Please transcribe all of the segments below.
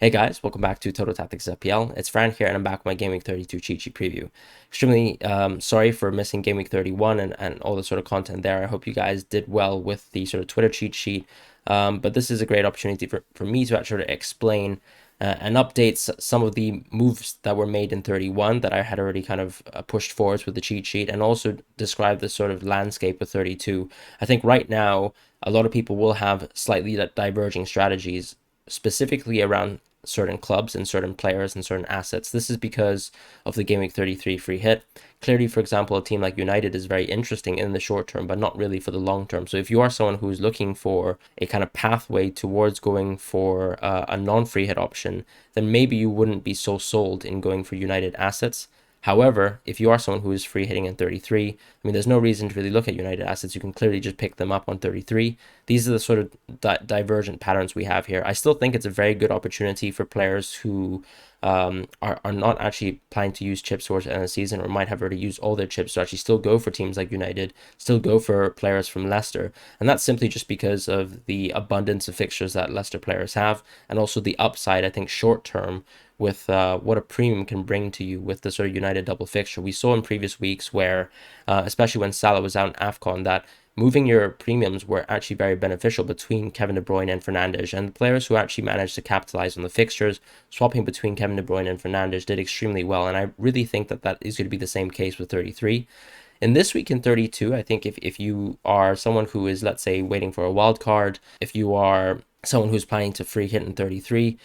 Hey guys, welcome back to Total Tactics FPL. It's Fran here, and I'm back with my Gameweek 32 cheat sheet preview. Extremely sorry for missing Gameweek 31 and all the sort of content there. I hope you guys did well with the sort of Twitter cheat sheet. But this is a great opportunity for me to actually explain and update some of the moves that were made in 31 that I had already kind of pushed forwards with the cheat sheet, and also describe the sort of landscape of 32. I think right now, a lot of people will have slightly diverging strategies, specifically around certain clubs and certain players and certain assets. This is because of the Gameweek 33 free hit. Clearly, for example, a team like United is very interesting in the short term, but not really for the long term. So if you are someone who's looking for a kind of pathway towards going for a non-free hit option, then maybe you wouldn't be so sold in going for United assets. However, if you are someone who is free hitting in 33, I mean, there's no reason to really look at United assets. You can clearly just pick them up on 33. These are the sort of divergent patterns we have here. I still think it's a very good opportunity for players who are not actually planning to use chips towards the end of the season, or might have already used all their chips to actually still go for teams like United, still go for players from Leicester. And that's simply just because of the abundance of fixtures that Leicester players have, and also the upside, I think, short term with what a premium can bring to you with the sort of United double fixture. We saw in previous weeks where, especially when Salah was out in AFCON, that moving your premiums were actually very beneficial between Kevin De Bruyne and Fernandes. And the players who actually managed to capitalize on the fixtures, swapping between Kevin De Bruyne and Fernandes, did extremely well. And I really think that that is going to be the same case with 33. In this week in 32, I think if you are someone who is, let's say, waiting for a wild card, if you are someone who's planning to free hit in 33,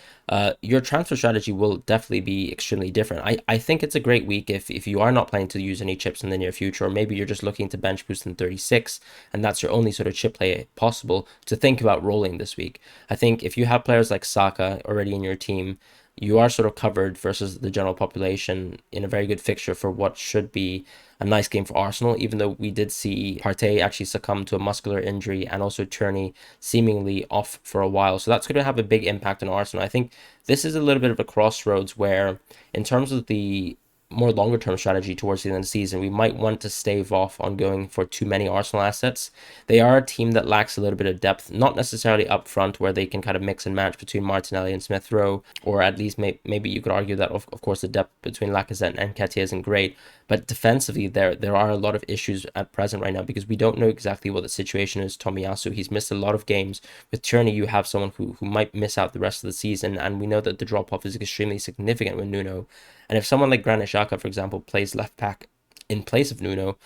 your transfer strategy will definitely be extremely different. I think it's a great week if you are not planning to use any chips in the near future, or maybe you're just looking to bench boost in 36, and that's your only sort of chip play possible, to think about rolling this week. I think if you have players like Saka already in your team, you are sort of covered versus the general population in a very good fixture for what should be a nice game for Arsenal, even though we did see Partey actually succumb to a muscular injury, and also Tierney seemingly off for a while. So that's going to have a big impact on Arsenal. I think this is a little bit of a crossroads where, in terms of the more longer term strategy towards the end of the season, we might want to stave off on going for too many Arsenal assets. They are a team that lacks a little bit of depth, not necessarily up front where they can kind of mix and match between Martinelli and Smith Rowe, or at least maybe you could argue that, of course, the depth between Lacazette and Nketiah isn't great. But defensively, there are a lot of issues at present right now, because we don't know exactly what the situation is. Tomiyasu, he's missed a lot of games. With Tierney, you have someone who might miss out the rest of the season, and we know that the drop off is extremely significant with Nuno. And if someone like Granit Xhaka, for example, plays left back in place of Nuno,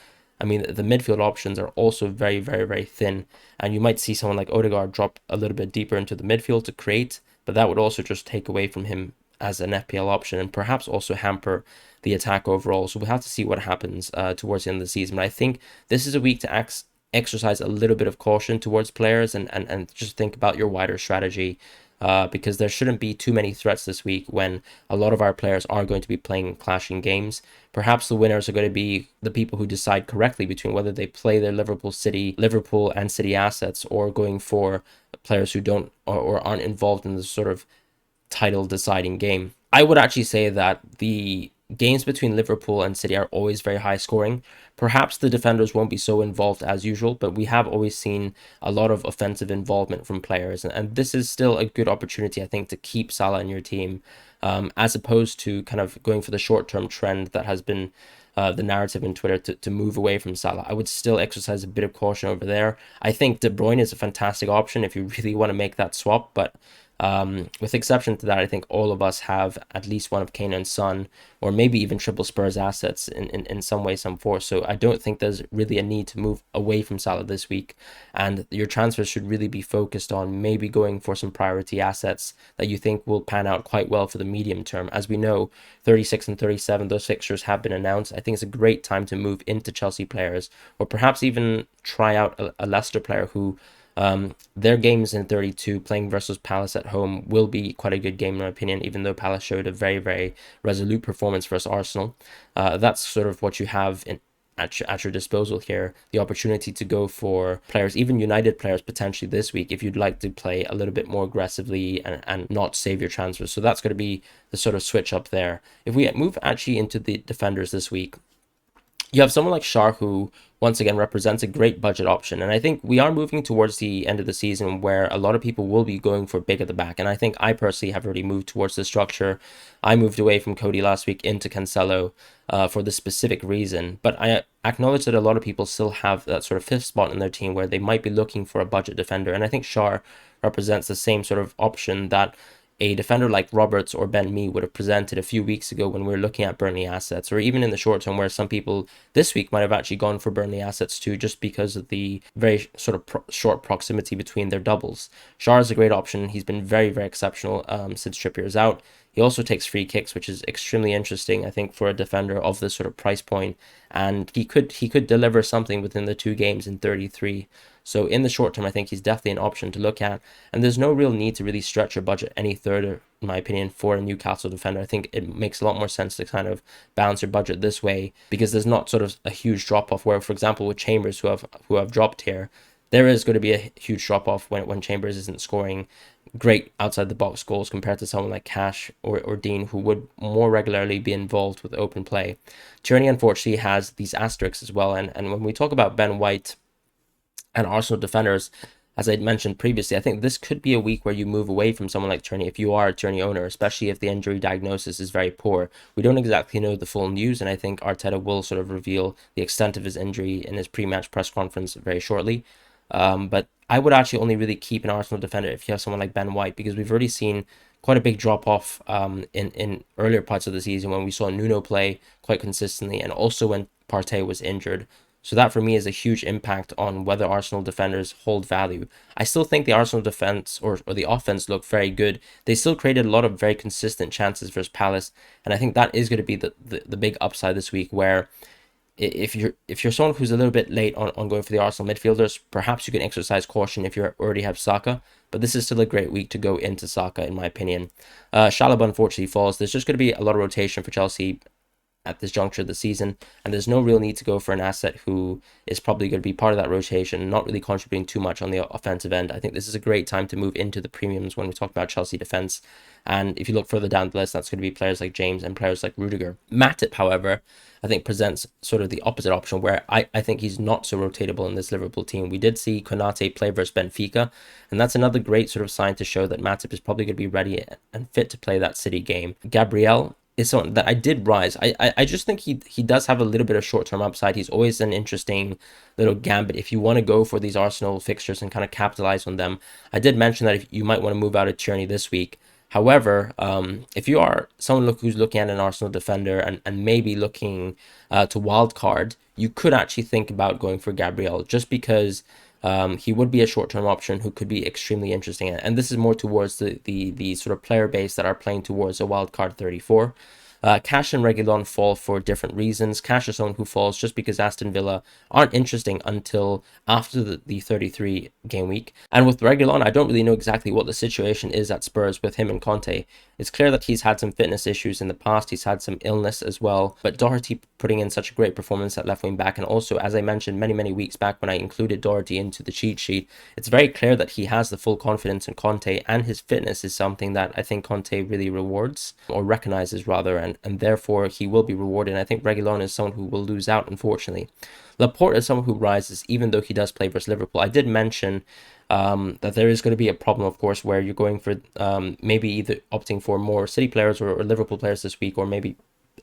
I mean, the midfield options are also very, very, very thin. And you might see someone like Odegaard drop a little bit deeper into the midfield to create, but that would also just take away from him as an FPL option, and perhaps also hamper the attack overall. So we'll have to see what happens towards the end of the season. But I think this is a week to exercise a little bit of caution towards players, and just think about your wider strategy, because there shouldn't be too many threats this week when a lot of our players are going to be playing clashing games. Perhaps the winners are going to be the people who decide correctly between whether they play their Liverpool and City assets, or going for players who don't or aren't involved in the sort of title deciding game. I would actually say that the games between Liverpool and City are always very high scoring. Perhaps the defenders won't be so involved as usual, but we have always seen a lot of offensive involvement from players. And this is still a good opportunity, I think, to keep Salah in your team, as opposed to kind of going for the short term trend that has been the narrative in Twitter to move away from Salah. I would still exercise a bit of caution over there. I think De Bruyne is a fantastic option if you really want to make that swap, but with exception to that, I think all of us have at least one of Kane and Son, or maybe even triple Spurs assets in some way, some form. So I don't think there's really a need to move away from Salah this week. And your transfers should really be focused on maybe going for some priority assets that you think will pan out quite well for the medium term. As we know, 36 and 37, those fixtures have been announced. I think it's a great time to move into Chelsea players, or perhaps even try out a Leicester player who, their games in 32, playing versus Palace at home, will be quite a good game in my opinion, even though Palace showed a very, very resolute performance versus Arsenal. That's sort of what you have at your disposal here, the opportunity to go for players, even United players potentially this week, if you'd like to play a little bit more aggressively and not save your transfers. So that's going to be the sort of switch up there. If we move actually into the defenders this week, You have someone like Shar who once again represents a great budget option. And I think we are moving towards the end of the season where a lot of people will be going for big at the back. And I think I personally have already moved towards the structure. I moved away from Cody last week into Cancelo for this specific reason. But I acknowledge that a lot of people still have that sort of fifth spot in their team where they might be looking for a budget defender. And I think Shar represents the same sort of option that a defender like Roberts or Ben Mee would have presented a few weeks ago when we were looking at Burnley assets, or even in the short term where some people this week might have actually gone for Burnley assets too, just because of the very sort of short proximity between their doubles. Shar is a great option. He's been very, very exceptional since Trippier is out. He also takes free kicks, which is extremely interesting, I think, for a defender of this sort of price point. And he could deliver something within the 2 games in 33. So in the short term, I think he's definitely an option to look at. And there's no real need to really stretch your budget any further, in my opinion, for a Newcastle defender. I think it makes a lot more sense to kind of balance your budget this way because there's not sort of a huge drop off where, for example, with Chambers who have dropped here, there is going to be a huge drop off when Chambers isn't scoring great outside the box goals compared to someone like Cash or Dean, who would more regularly be involved with open play. Tierney unfortunately has these asterisks as well. And when we talk about Ben White and Arsenal defenders, as I mentioned previously, I think this could be a week where you move away from someone like Tierney if you are a Tierney owner, especially if the injury diagnosis is very poor. We don't exactly know the full news, and I think Arteta will sort of reveal the extent of his injury in his pre-match press conference very shortly. But I would actually only really keep an Arsenal defender if you have someone like Ben White, because we've already seen quite a big drop off in earlier parts of the season when we saw Nuno play quite consistently, and also when Partey was injured. So that for me is a huge impact on whether Arsenal defenders hold value. I still think the Arsenal defense or the offense look very good. They still created a lot of very consistent chances versus Palace, and I think that is going to be the big upside this week, where if you're someone who's a little bit late on going for the Arsenal midfielders, perhaps you can exercise caution if you already have Saka. But this is still a great week to go into Saka, in my opinion. Chalobah unfortunately falls. There's just going to be a lot of rotation for Chelsea at this juncture of the season, and there's no real need to go for an asset who is probably going to be part of that rotation, not really contributing too much on the offensive end. I think this is a great time to move into the premiums when we talk about Chelsea defense. And if you look further down the list, that's going to be players like James and players like Rudiger. Matip, however, I think presents sort of the opposite option, where I think he's not so rotatable in this Liverpool team. We did see Konate play versus Benfica, and that's another great sort of sign to show that Matip is probably going to be ready and fit to play that City game. Gabriel is someone that I did rise. I just think he does have a little bit of short-term upside. He's always an interesting little gambit if you want to go for these Arsenal fixtures and kind of capitalize on them. I did mention that if you might want to move out of Tierney this week. However, if you are someone who's looking at an Arsenal defender and maybe looking to wildcard, you could actually think about going for Gabriel, just because he would be a short-term option who could be extremely interesting. And this is more towards the sort of player base that are playing towards a wildcard 34. Cash and Reguilon fall for different reasons. Cash is someone who falls just because Aston Villa aren't interesting until after the 33 game week. And with Reguilon, I don't really know exactly what the situation is at Spurs with him and Conte. It's clear that he's had some fitness issues in the past. He's had some illness as well. But Doherty putting in such a great performance at left wing back, and also, as I mentioned many weeks back when I included Doherty into the cheat sheet, it's very clear that he has the full confidence in Conte, and his fitness is something that I think Conte really rewards, or recognizes rather, and therefore he will be rewarded. And I think Reguilon is someone who will lose out, unfortunately. Laporte is someone who rises even though he does play versus Liverpool. I did mention that there is going to be a problem, of course, where you're going for maybe either opting for more City players or Liverpool players this week, or maybe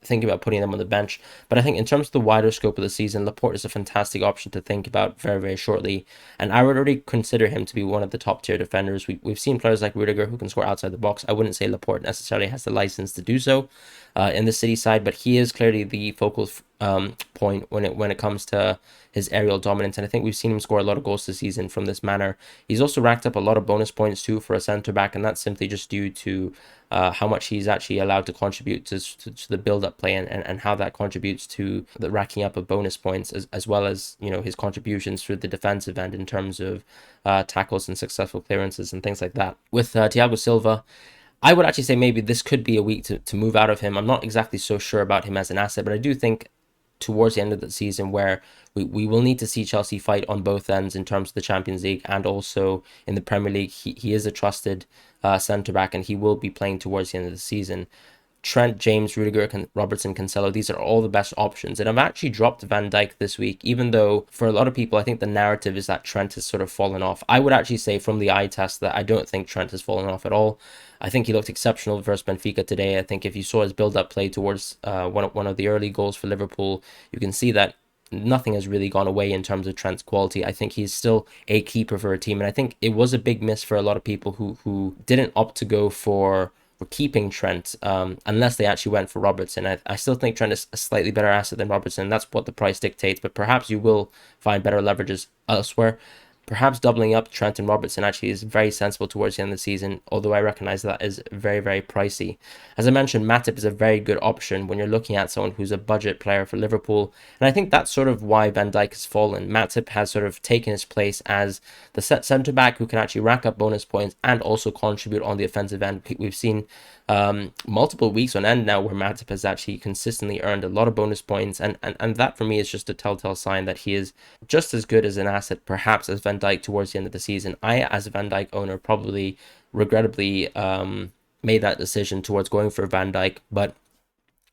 thinking about putting them on the bench. But I think in terms of the wider scope of the season, Laporte is a fantastic option to think about very shortly. And I would already consider him to be one of the top tier defenders. We've seen players like Rudiger who can score outside the box. I wouldn't say Laporte necessarily has the license to do so in the City side, but he is clearly the focal point when it comes to his aerial dominance, and I think we've seen him score a lot of goals this season from this manner. He's also racked up a lot of bonus points too for a centre back, and that's simply just due to how much he's actually allowed to contribute to the build-up play, and how that contributes to the racking up of bonus points, as well as, you know, his contributions through the defensive end in terms of tackles and successful clearances and things like that. With Thiago Silva, I would actually say maybe this could be a week to move out of him. I'm not exactly so sure about him as an asset, but I do think towards the end of the season, where we will need to see Chelsea fight on both ends in terms of the Champions League and also in the Premier League. He is a trusted centre-back, and he will be playing towards the end of the season. Trent, James, Rudiger, Robertson, Cancelo, these are all the best options. And I've actually dropped Van Dijk this week, even though for a lot of people, I think the narrative is that Trent has sort of fallen off. I would actually say from the eye test that I don't think Trent has fallen off at all. I think he looked exceptional versus Benfica today. I think if you saw his build-up play towards one of the early goals for Liverpool, you can see that nothing has really gone away in terms of Trent's quality. I think he's still a keeper for a team, and I think it was a big miss for a lot of people who didn't opt to go for keeping Trent, unless they actually went for Robertson. I still think Trent is a slightly better asset than Robertson. That's what the price dictates, but perhaps you will find better leverages elsewhere. Perhaps doubling up Trent and Robertson actually is very sensible towards the end of the season, although I recognize that is very, very pricey. As I mentioned, Matip is a very good option when you're looking at someone who's a budget player for Liverpool, and I think that's sort of why Van Dijk has fallen. Matip has sort of taken his place as the set centre-back who can actually rack up bonus points and also contribute on the offensive end. We've seen multiple weeks on end now where Matip has actually consistently earned a lot of bonus points, and that for me is just a telltale sign that he is just as good as an asset perhaps as Van Dijk towards the end of the season. I, as a Van Dijk owner, probably regrettably made that decision towards going for Van Dijk, but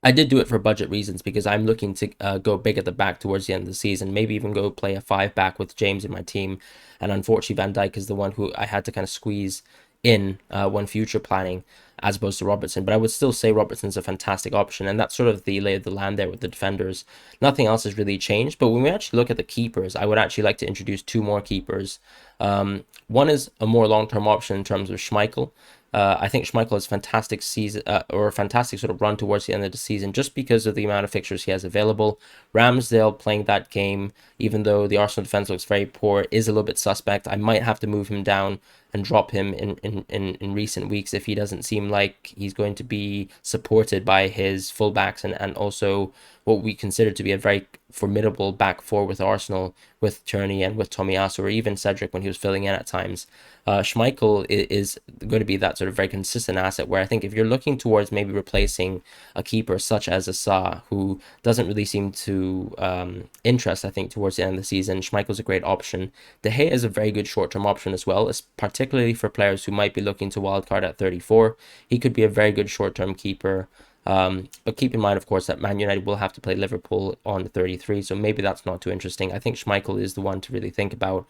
I did do it for budget reasons because I'm looking to go big at the back towards the end of the season, maybe even go play a 5-back with James in my team. And unfortunately, Van Dijk is the one who I had to kind of squeeze in when future planning as opposed to Robertson. But I would still say Robertson's a fantastic option, and that's sort of the lay of the land there with the defenders. Nothing else has really changed, but when we actually look at the keepers, I would actually like to introduce two more keepers. One is a more long-term option in terms of Schmeichel. I think Schmeichel has fantastic season or a fantastic sort of run towards the end of the season just because of the amount of fixtures he has available. Ramsdale playing that game, even though the Arsenal defense looks very poor, is a little bit suspect. I might have to move him down and drop him in recent weeks if he doesn't seem like he's going to be supported by his fullbacks and also what we consider to be a very formidable back four with Arsenal, with Tierney and with Tomiyasu, or even Cedric when he was filling in at times. Schmeichel is going to be that sort of very consistent asset where I think if you're looking towards maybe replacing a keeper such as a Sa, who doesn't really seem to interest, I think, towards the end of the season, Schmeichel's a great option. De Gea is a very good short-term option as well, particularly for players who might be looking to wildcard at 34. He could be a very good short-term keeper. But keep in mind, of course, that Man United will have to play Liverpool on 33, so maybe that's not too interesting. I think Schmeichel is the one to really think about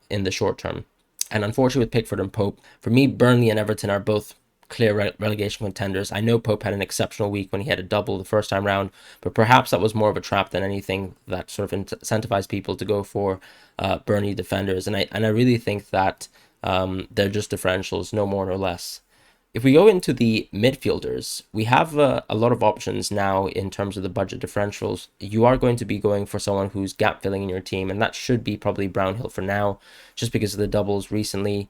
in the short term. And unfortunately with Pickford and Pope, for me, Burnley and Everton are both clear relegation contenders. I know Pope had an exceptional week when he had a double the first time round, but perhaps that was more of a trap than anything that sort of incentivized people to go for Burnley defenders. And I really think that they're just differentials, no more nor less. If we go into the midfielders, we have a lot of options now in terms of the budget differentials. You are going to be going for someone who's gap filling in your team, and that should be probably Brownhill for now, just because of the doubles recently.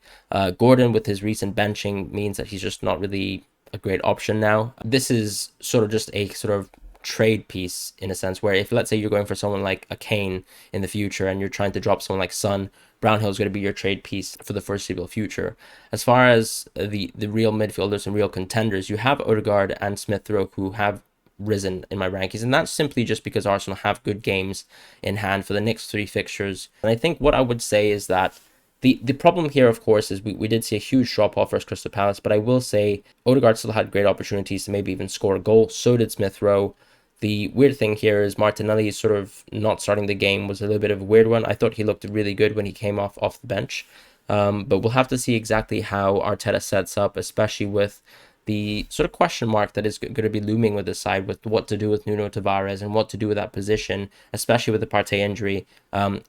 Gordon, with his recent benching, means that he's just not really a great option now. This is sort of just a sort of trade piece in a sense where if let's say you're going for someone like a Kane in the future and you're trying to drop someone like Son, Brownhill is going to be your trade piece for the foreseeable future. As far as the real midfielders and real contenders, you have Odegaard and Smith Rowe who have risen in my rankings, and that's simply just because Arsenal have good games in hand for the next 3 fixtures. And I think what I would say is that the problem here, of course, is we did see a huge drop-off versus Crystal Palace, but I will say Odegaard still had great opportunities to maybe even score a goal. So did Smith Rowe. The weird thing here is Martinelli sort of not starting the game was a little bit of a weird one. I thought he looked really good when he came off the bench. But we'll have to see exactly how Arteta sets up, especially with the sort of question mark that is going to be looming with the side with what to do with Nuno Tavares and what to do with that position, especially with the Partey injury,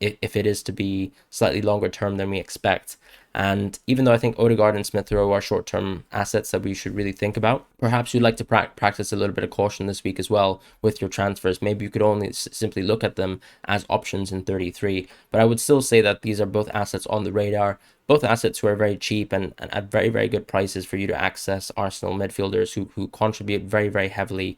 if it is to be slightly longer term than we expect. And even though I think Odegaard and Smith Rowe are short-term assets that we should really think about, perhaps you'd like to practice a little bit of caution this week as well with your transfers. Maybe you could only simply look at them as options in 33. But I would still say that these are both assets on the radar, both assets who are very cheap and at very, very good prices for you to access Arsenal midfielders who contribute very, very heavily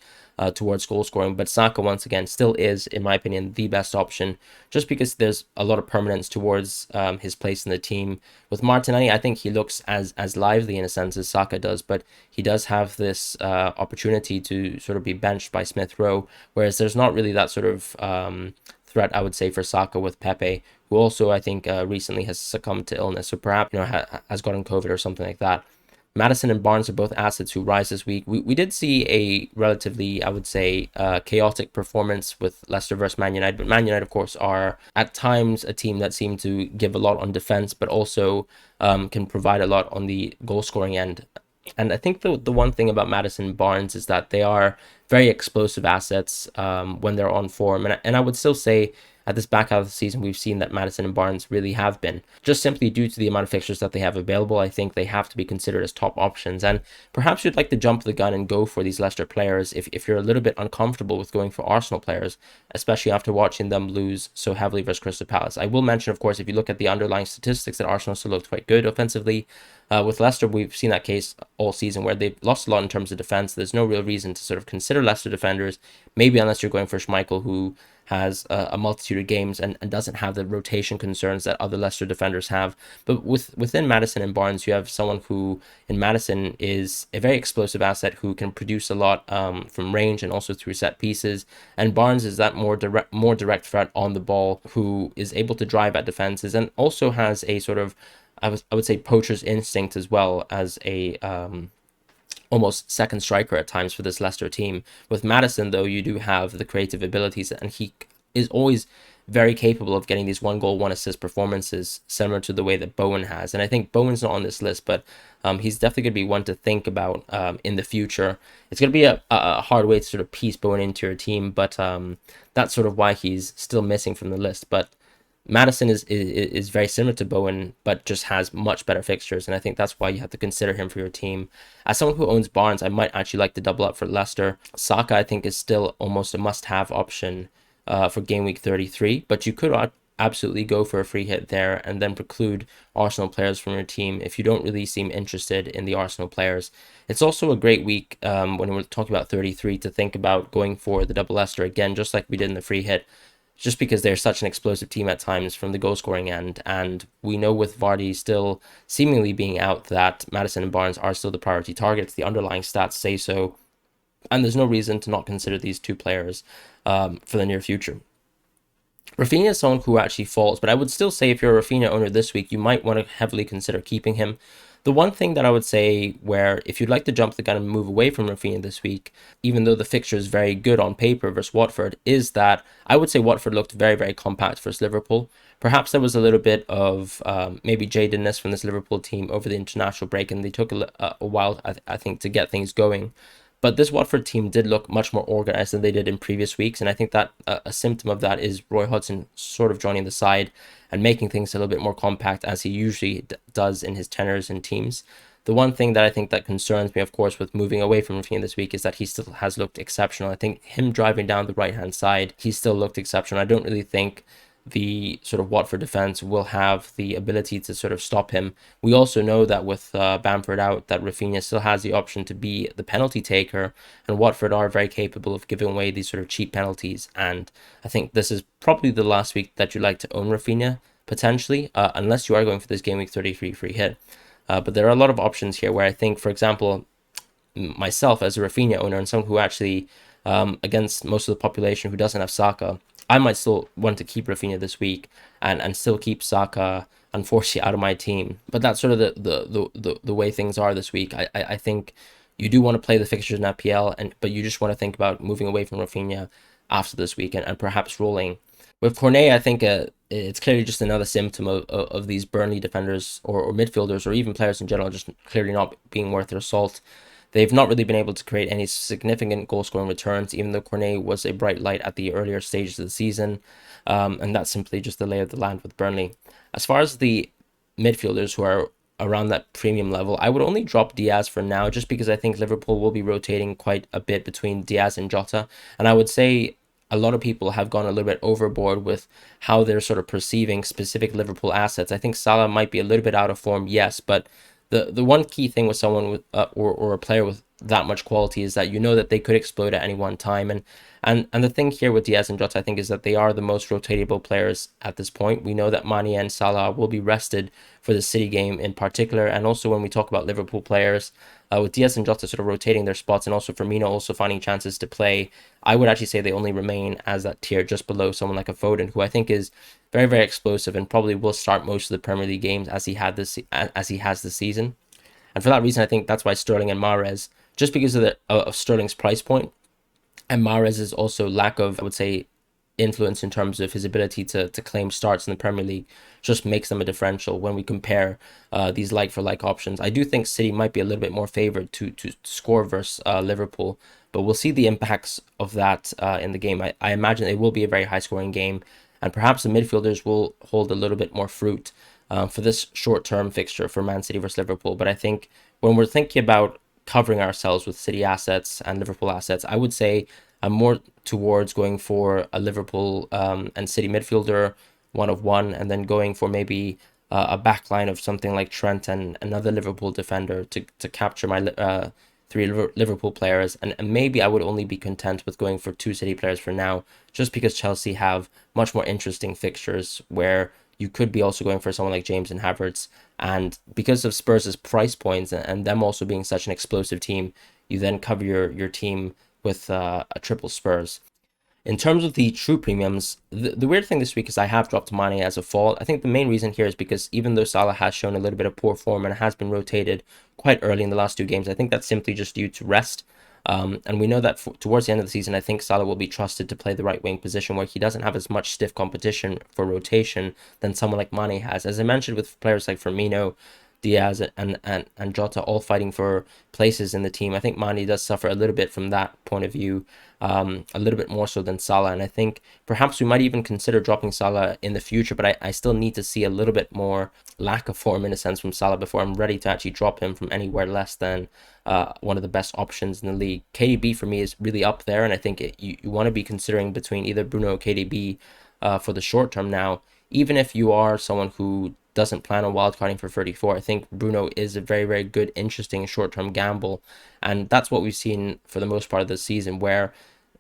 towards goal scoring. But Saka, once again, still is, in my opinion, the best option just because there's a lot of permanence towards his place in the team. With Martinelli, I think he looks as lively in a sense as Saka does, but he does have this opportunity to sort of be benched by Smith Rowe, whereas there's not really that sort of threat, I would say, for Saka with Pepe, who also I think recently has succumbed to illness, so perhaps has gotten COVID or something like that. Maddison and Barnes are both assets who rise this week. We did see a relatively, I would say, chaotic performance with Leicester versus Man United. But Man United, of course, are at times a team that seem to give a lot on defense, but also can provide a lot on the goal scoring end. And I think the one thing about Maddison and Barnes is that they are very explosive assets when they're on form. And I would still say at this back half of the season, we've seen that Maddison and Barnes really have been. Just simply due to the amount of fixtures that they have available, I think they have to be considered as top options. And perhaps you'd like to jump the gun and go for these Leicester players if you're a little bit uncomfortable with going for Arsenal players, especially after watching them lose so heavily versus Crystal Palace. I will mention, of course, if you look at the underlying statistics, that Arsenal still looked quite good offensively. With Leicester, we've seen that case all season where they've lost a lot in terms of defense. There's no real reason to sort of consider Leicester defenders, maybe unless you're going for Schmeichel, who has a multitude of games and doesn't have the rotation concerns that other Leicester defenders have. But within Maddison and Barnes, you have someone who, in Maddison, is a very explosive asset who can produce a lot from range and also through set pieces. And Barnes is that more direct threat on the ball who is able to drive at defenses and also has a sort of, I would say, poacher's instinct as well as a almost second striker at times for this Leicester team. With Maddison, though, you do have the creative abilities, and he is always very capable of getting these 1 goal, 1 assist performances, similar to the way that Bowen has. And I think Bowen's not on this list, but he's definitely going to be one to think about in the future. It's going to be a hard way to sort of piece Bowen into your team, but that's sort of why he's still missing from the list. But Maddison is very similar to Bowen, but just has much better fixtures, and I think that's why you have to consider him for your team. As someone who owns Barnes, I might actually like to double up for Leicester. Saka, I think, is still almost a must-have option for Gameweek 33, but you could absolutely go for a free hit there and then preclude Arsenal players from your team if you don't really seem interested in the Arsenal players. It's also a great week when we're talking about 33 to think about going for the double Leicester again, just like we did in the free hit, just because they're such an explosive team at times from the goal scoring end. And we know with Vardy still seemingly being out that Maddison and Barnes are still the priority targets. The underlying stats say so. And there's no reason to not consider these two players for the near future. Rafinha is someone who actually falls, but I would still say if you're a Rafinha owner this week, you might want to heavily consider keeping him. The one thing that I would say where if you'd like to jump the gun and move away from Rafinha this week, even though the fixture is very good on paper versus Watford, is that I would say Watford looked very, very compact versus Liverpool. Perhaps there was a little bit of maybe jadedness from this Liverpool team over the international break, and they took a while, I think, to get things going. But this Watford team did look much more organized than they did in previous weeks. And I think that a symptom of that is Roy Hodgson sort of joining the side and making things a little bit more compact, as he usually does in his tenors and teams. The one thing that I think that concerns me, of course, with moving away from Rafinha this week is that he still has looked exceptional. I think him driving down the right-hand side, he still looked exceptional. I don't really think the sort of Watford defense will have the ability to sort of stop him. We also know that with Bamford out, that Rafinha still has the option to be the penalty taker, and Watford are very capable of giving away these sort of cheap penalties. And I think this is probably the last week that you like to own Rafinha, potentially, unless you are going for this Game Week 33 free hit. But there are a lot of options here where I think, for example, myself as a Rafinha owner and someone who actually, against most of the population who doesn't have Saka, I might still want to keep Rafinha this week and still keep Saka, unfortunately, out of my team. But that's sort of the way things are this week. I think you do want to play the fixtures in FPL, but you just want to think about moving away from Rafinha after this week and perhaps rolling. With Cornet, I think it's clearly just another symptom of these Burnley defenders or midfielders or even players in general just clearly not being worth their salt. They've not really been able to create any significant goal-scoring returns, even though Cornet was a bright light at the earlier stages of the season. And that's simply just the lay of the land with Burnley. As far as the midfielders who are around that premium level, I would only drop Diaz for now, just because I think Liverpool will be rotating quite a bit between Diaz and Jota. And I would say a lot of people have gone a little bit overboard with how they're sort of perceiving specific Liverpool assets. I think Salah might be a little bit out of form, yes, but the one key thing with someone with or a player with that much quality is that you know that they could explode at any one time. And the thing here with Diaz and Jota, I think, is that they are the most rotatable players at this point. We know that Mane and Salah will be rested for the City game in particular. And also when we talk about Liverpool players, with Diaz and Jota sort of rotating their spots and also Firmino also finding chances to play, I would actually say they only remain as that tier just below someone like a Foden, who I think is very, very explosive and probably will start most of the Premier League games as he has this season. And for that reason, I think that's why Sterling and Mahrez, just because of Sterling's price point, and Mahrez's also lack of, I would say, influence in terms of his ability to claim starts in the Premier League, just makes them a differential when we compare these like for like options. I do think City might be a little bit more favored to score versus Liverpool, but we'll see the impacts of that in the game. I imagine it will be a very high scoring game, and perhaps the midfielders will hold a little bit more fruit for this short term fixture for Man City versus Liverpool. But I think when we're thinking about covering ourselves with City assets and Liverpool assets, I would say I'm more towards going for a Liverpool and City midfielder, one of one, and then going for maybe a back line of something like Trent and another Liverpool defender to capture my three Liverpool players. And maybe I would only be content with going for two City players for now, just because Chelsea have much more interesting fixtures where you could be also going for someone like James and Havertz. And because of Spurs' price points and them also being such an explosive team, you then cover your team with a triple Spurs. In terms of the true premiums, the weird thing this week is I have dropped Mane as a fall. I think the main reason here is because even though Salah has shown a little bit of poor form and has been rotated quite early in the last two games, I think that's simply just due to rest. And we know that towards the end of the season, I think Salah will be trusted to play the right wing position where he doesn't have as much stiff competition for rotation than someone like Mane has. As I mentioned with players like Firmino, Diaz and Jota all fighting for places in the team, I think Mane does suffer a little bit from that point of view, a little bit more so than Salah. And I think perhaps we might even consider dropping Salah in the future, but I still need to see a little bit more lack of form in a sense from Salah before I'm ready to actually drop him from anywhere less than one of the best options in the league. KDB for me is really up there, and I think you want to be considering between either Bruno or KDB for the short term now. Even if you are someone who doesn't plan on wildcarding for 34, I think Bruno is a very, very good, interesting short-term gamble. And that's what we've seen for the most part of the season, where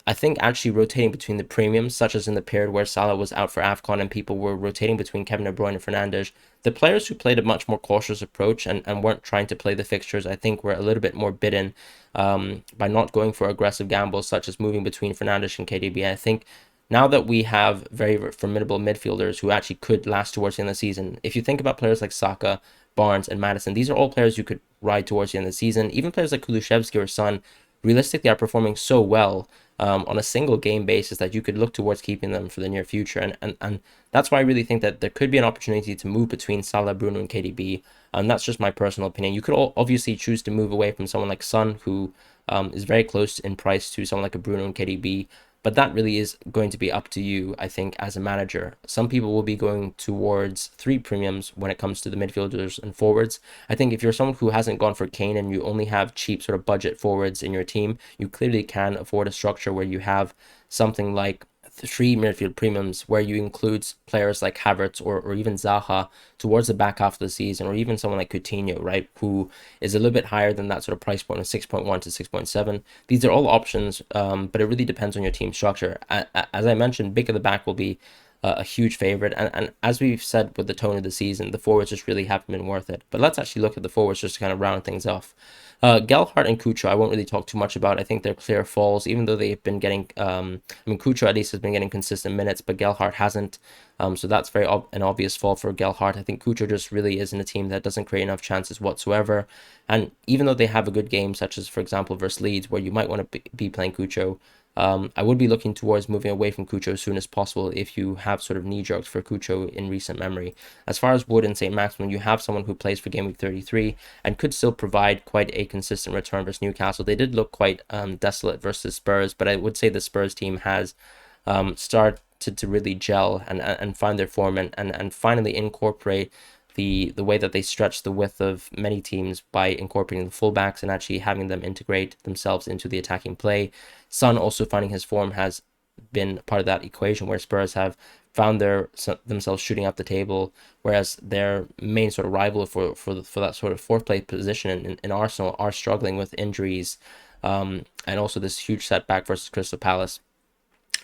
I think actually rotating between the premiums, such as in the period where Salah was out for AFCON and people were rotating between Kevin De Bruyne and Fernandes, the players who played a much more cautious approach and weren't trying to play the fixtures, I think were a little bit more bidden by not going for aggressive gambles, such as moving between Fernandes and KDB. I think now that we have very formidable midfielders who actually could last towards the end of the season, if you think about players like Saka, Barnes, and Madison, these are all players you could ride towards the end of the season. Even players like Kulusevski or Son realistically are performing so well on a single game basis that you could look towards keeping them for the near future. And that's why I really think that there could be an opportunity to move between Salah, Bruno, and KDB. And that's just my personal opinion. You could obviously choose to move away from someone like Son, who is very close in price to someone like a Bruno and KDB. But that really is going to be up to you, I think, as a manager. Some people will be going towards three premiums when it comes to the midfielders and forwards. I think if you're someone who hasn't gone for Kane and you only have cheap sort of budget forwards in your team, you clearly can afford a structure where you have something like three midfield premiums where you include players like Havertz or even Zaha towards the back half of the season, or even someone like Coutinho, right, who is a little bit higher than that sort of price point of 6.1 to 6.7. These are all options, but it really depends on your team structure. As I mentioned, big at the back will be a huge favorite, and as we've said with the tone of the season, the forwards just really haven't been worth it. But let's actually look at the forwards just to kind of round things off. Gelhardt and Kucho, I won't really talk too much about. I think they're clear falls, even though they've been getting, Kucho at least has been getting consistent minutes, but Gelhardt hasn't. So that's an obvious fall for Gelhardt. I think Kucho just really isn't a team that doesn't create enough chances whatsoever. And even though they have a good game, such as, for example, versus Leeds, where you might want to be playing Kucho, I would be looking towards moving away from Kucho as soon as possible if you have sort of knee-jerks for Kucho in recent memory. As far as Wood and St. Maximin, you have someone who plays for Gameweek 33 and could still provide quite a consistent return versus Newcastle. They did look quite desolate versus Spurs, but I would say the Spurs team has started to really gel and find their form and finally incorporate the way that they stretch the width of many teams by incorporating the fullbacks and actually having them integrate themselves into the attacking play. Son also finding his form has been part of that equation where Spurs have found themselves shooting up the table, whereas their main sort of rival for that sort of fourth place position in Arsenal are struggling with injuries and also this huge setback versus Crystal Palace.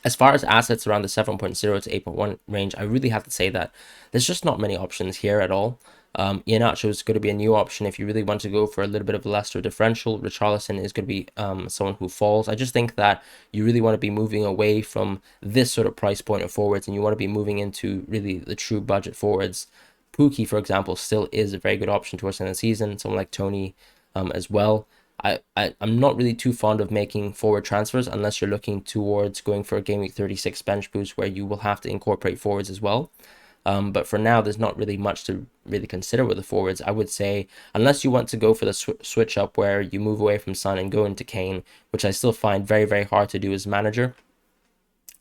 As far as assets around the 7.0 to 8.1 range, I really have to say that there's just not many options here at all. Iheanacho is going to be a new option if you really want to go for a little bit of a Leicester differential. Richarlison is going to be someone who falls. I just think that you really want to be moving away from this sort of price point of forwards and you want to be moving into really the true budget forwards. Pookie, for example, still is a very good option towards the end of the season. Someone like Tony as well. I'm not really too fond of making forward transfers unless you're looking towards going for a Game Week 36 bench boost where you will have to incorporate forwards as well. But for now, there's not really much to really consider with the forwards. I would say, unless you want to go for the switch up where you move away from Son and go into Kane, which I still find very, very hard to do as a manager,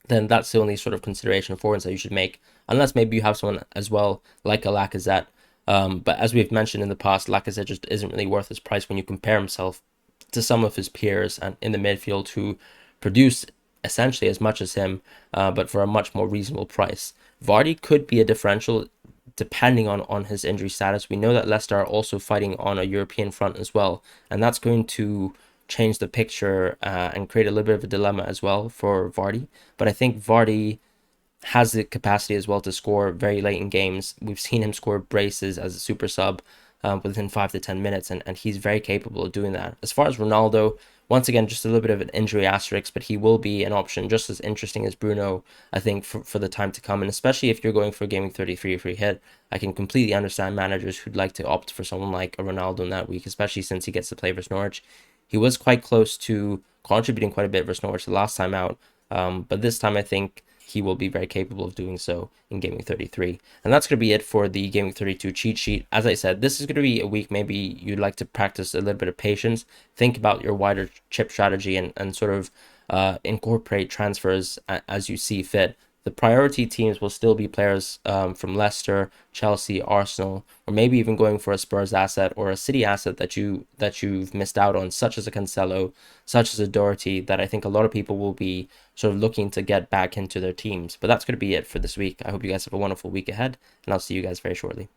then that's the only sort of consideration of forwards that you should make, unless maybe you have someone as well like a Lacazette. But as we've mentioned in the past, Lacazette just isn't really worth his price when you compare himself to some of his peers and in the midfield who produce essentially as much as him, but for a much more reasonable price. Vardy could be a differential depending on his injury status. We know that Leicester are also fighting on a European front as well, and that's going to change the picture and create a little bit of a dilemma as well for Vardy. But I think Vardy has the capacity as well to score very late in games. We've seen him score braces as a super sub within 5 to 10 minutes, and he's very capable of doing that. As far as Ronaldo, once again, just a little bit of an injury asterisk, but he will be an option just as interesting as Bruno, I think, for the time to come. And especially if you're going for a Gaming 33 free hit, I can completely understand managers who'd like to opt for someone like a Ronaldo in that week, especially since he gets to play versus Norwich. He was quite close to contributing quite a bit versus Norwich the last time out, but this time I think he will be very capable of doing so in Gaming 33. And that's going to be it for the Gaming 32 cheat sheet. As I said, this is going to be a week maybe you'd like to practice a little bit of patience, think about your wider chip strategy, and sort of incorporate transfers as you see fit. The priority teams will still be players from Leicester, Chelsea, Arsenal, or maybe even going for a Spurs asset or a City asset that you've missed out on, such as a Cancelo, such as a Doherty, that I think a lot of people will be sort of looking to get back into their teams. But that's going to be it for this week. I hope you guys have a wonderful week ahead, and I'll see you guys very shortly.